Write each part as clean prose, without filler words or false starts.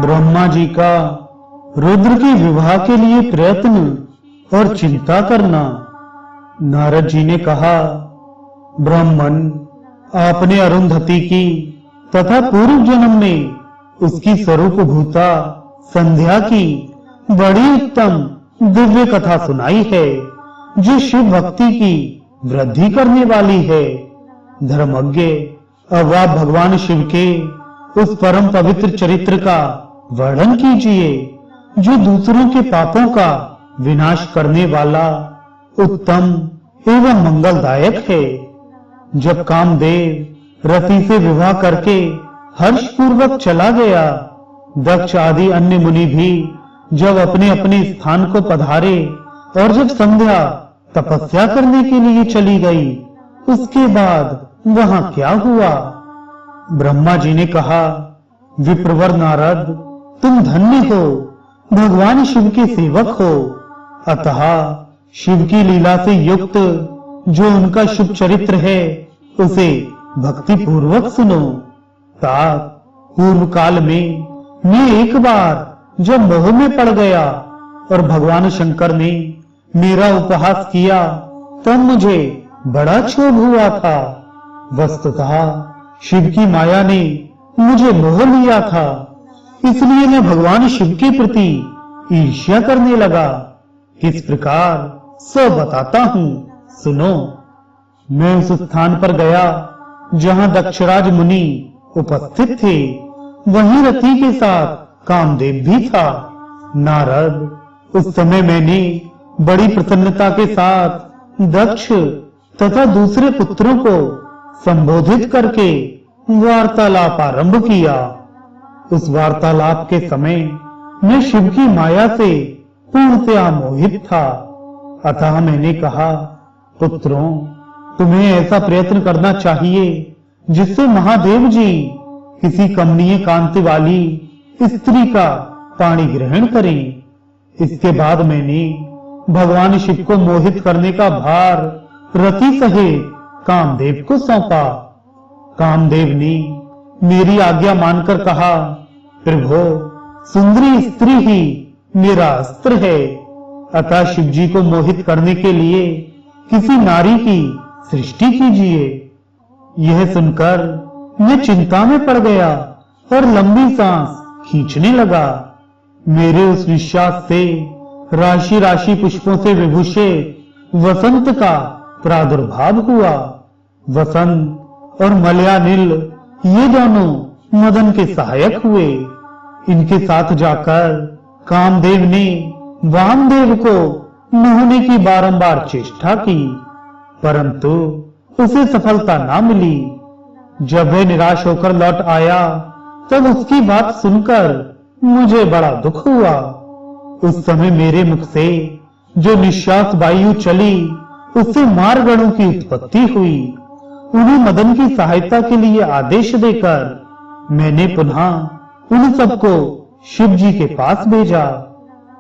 ब्रह्मा जी का रुद्र के विवाह के लिए प्रयत्न और चिंता करना। नारद जी ने कहा, ब्राह्मण, आपने अरुंधति की तथा पूर्व जन्म में उसकी स्वरूप भूता संध्या की बड़ी उत्तम दिव्य कथा सुनाई है, जो शिव भक्ति की वृद्धि करने वाली है। धर्मज्ञ, अब आप भगवान शिव के उस परम पवित्र चरित्र का वर्णन कीजिए, जो दूसरों के पापों का विनाश करने वाला उत्तम एवं मंगलदायक है। जब कामदेव रति से विवाह करके हर्ष पूर्वक चला गया, दक्ष आदि अन्य मुनि भी जब अपने अपने स्थान को पधारे और जब संध्या तपस्या करने के लिए चली गई, उसके बाद वहां क्या हुआ? ब्रह्मा जी ने कहा, विप्रवर नारद, तुम धन्य हो, भगवान शिव के सेवक हो। अतः शिव की लीला से युक्त जो उनका शुभ चरित्र है, उसे भक्ति पूर्वक सुनो। तात, पूर्व काल में मैं एक बार जब मोह में पड़ गया और भगवान शंकर ने मेरा उपहास किया, तब मुझे बड़ा क्षोभ हुआ था। वस्तुतः शिव की माया ने मुझे मोह लिया था, इसलिए मैं भगवान शिव के प्रति ईर्ष्या करने लगा। किस प्रकार सो बताता हूँ, सुनो। मैं उस स्थान पर गया जहाँ दक्षराज मुनि उपस्थित थे, वहीं रति के साथ कामदेव भी था। नारद, उस समय मैंने बड़ी प्रसन्नता के साथ दक्ष तथा दूसरे पुत्रों को संबोधित करके वार्तालाप आरंभ किया। उस वार्तालाप के समय मैं शिव की माया से पूर्णतया मोहित था। अतः मैंने कहा, पुत्रों, तुम्हें ऐसा प्रयत्न करना चाहिए जिससे महादेव जी किसी कमनीय कांति वाली स्त्री का पाणी ग्रहण करें। इसके बाद मैंने भगवान शिव को मोहित करने का भार रति सहित कामदेव को सौंपा। कामदेव ने मेरी आज्ञा मानकर कहा, प्रभो, सुंदरी स्त्री ही मेरा अस्त्र है, अतः शिव जी को मोहित करने के लिए किसी नारी की सृष्टि कीजिए। यह सुनकर मैं चिंता में पड़ गया और लंबी सांस खींचने लगा। मेरे उस निश्वास से राशि राशि पुष्पों से विभूषित वसंत का प्रादुर्भाव हुआ। वसंत और मलयानिल ये दोनों मदन के सहायक हुए। इनके साथ जाकर कामदेव ने वामदेव को मोहने की बारंबार चेष्टा की, परंतु उसे सफलता ना मिली। जब वह निराश होकर लौट आया, तब उसकी बात सुनकर मुझे बड़ा दुख हुआ। उस समय मेरे मुख से जो निश्वास वायु चली, उससे मारगणों की उत्पत्ति हुई। उन्हें मदन की सहायता के लिए आदेश देकर मैंने पुनः उन सबको शिव जी के पास भेजा,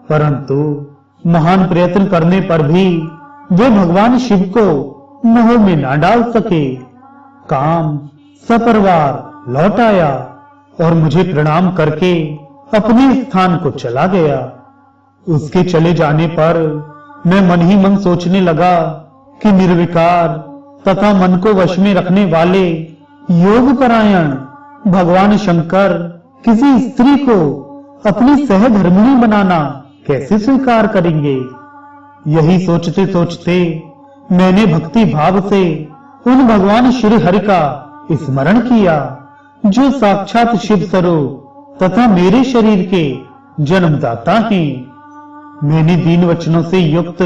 परंतु महान प्रयत्न करने पर भी वे भगवान शिव को मोह में न डाल सके। काम सपरिवार लौट आया और मुझे प्रणाम करके अपने स्थान को चला गया। उसके चले जाने पर मैं मन ही मन सोचने लगा कि निर्विकार तथा मन को वश में रखने वाले योग परायण भगवान शंकर किसी स्त्री को अपनी सहधर्मिणी बनाना कैसे स्वीकार करेंगे। यही सोचते सोचते मैंने भक्ति भाव से उन भगवान श्री हरि का स्मरण किया, जो साक्षात शिव स्वरूप तथा मेरे शरीर के जन्मदाता हैं। मैंने दीन वचनों से युक्त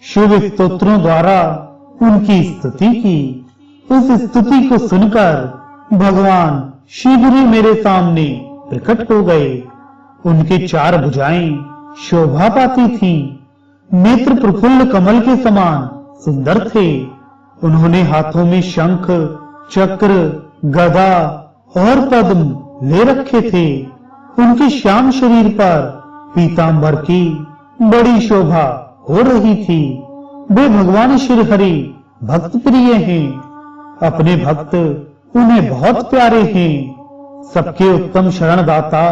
शुभ स्तोत्रों द्वारा उनकी स्तुति की। उस स्तुति को सुनकर भगवान शीघ्र मेरे सामने प्रकट हो गए। उनके चार भुजाएं शोभा पाती थीं, नेत्र प्रफुल्ल कमल के समान सुंदर थे। उन्होंने हाथों में शंख, चक्र, गदा और पद्म ले रखे थे। उनके श्याम शरीर पर पीतांबर की बड़ी शोभा हो रही थी। वे भगवान श्री हरि भक्त प्रिय हैं। अपने भक्त उन्हें बहुत प्यारे हैं। सबके उत्तम शरणदाता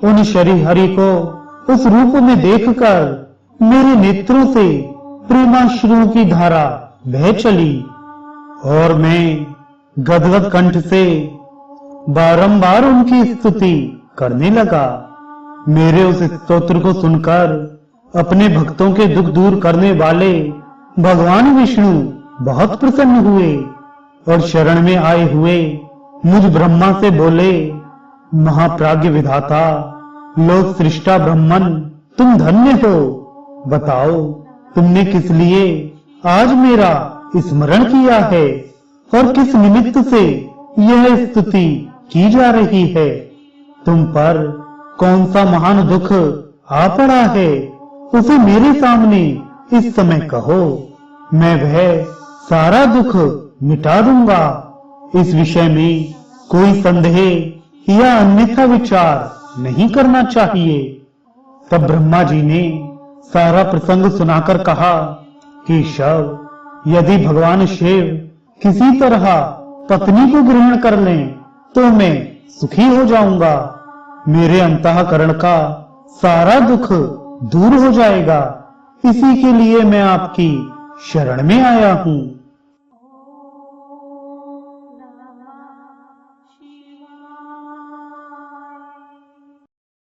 उन श्रीहरि को उस रूप में देखकर मेरे नेत्रों से प्रेमाश्रुओं की धारा बह चली और मैं गदगद कंठ से बारंबार उनकी स्तुति करने लगा। मेरे उस स्तोत्र को सुनकर अपने भक्तों के दुख दूर करने वाले भगवान विष्णु बहुत प्रसन्न हुए और शरण में आए हुए मुझ ब्रह्मा से बोले, महाप्राज्ञ विधाता, लोक सृष्टा ब्रह्मन, तुम धन्य हो। बताओ तुमने किस लिए आज मेरा स्मरण किया है और किस निमित्त से यह स्तुति की जा रही है। तुम पर कौन सा महान दुख आ पड़ा है, उसे मेरे सामने इस समय कहो। मैं वह सारा दुख मिटा दूंगा। इस विषय में कोई संदेह या अन्यथा विचार नहीं करना चाहिए। तब ब्रह्मा जी ने सारा प्रसंग सुनाकर कहा कि शव यदि भगवान शिव किसी तरह पत्नी को ग्रहण कर लें तो मैं सुखी हो जाऊंगा। मेरे अंतःकरण का सारा दुख दूर हो जाएगा। इसी के लिए मैं आपकी शरण में आया हूं।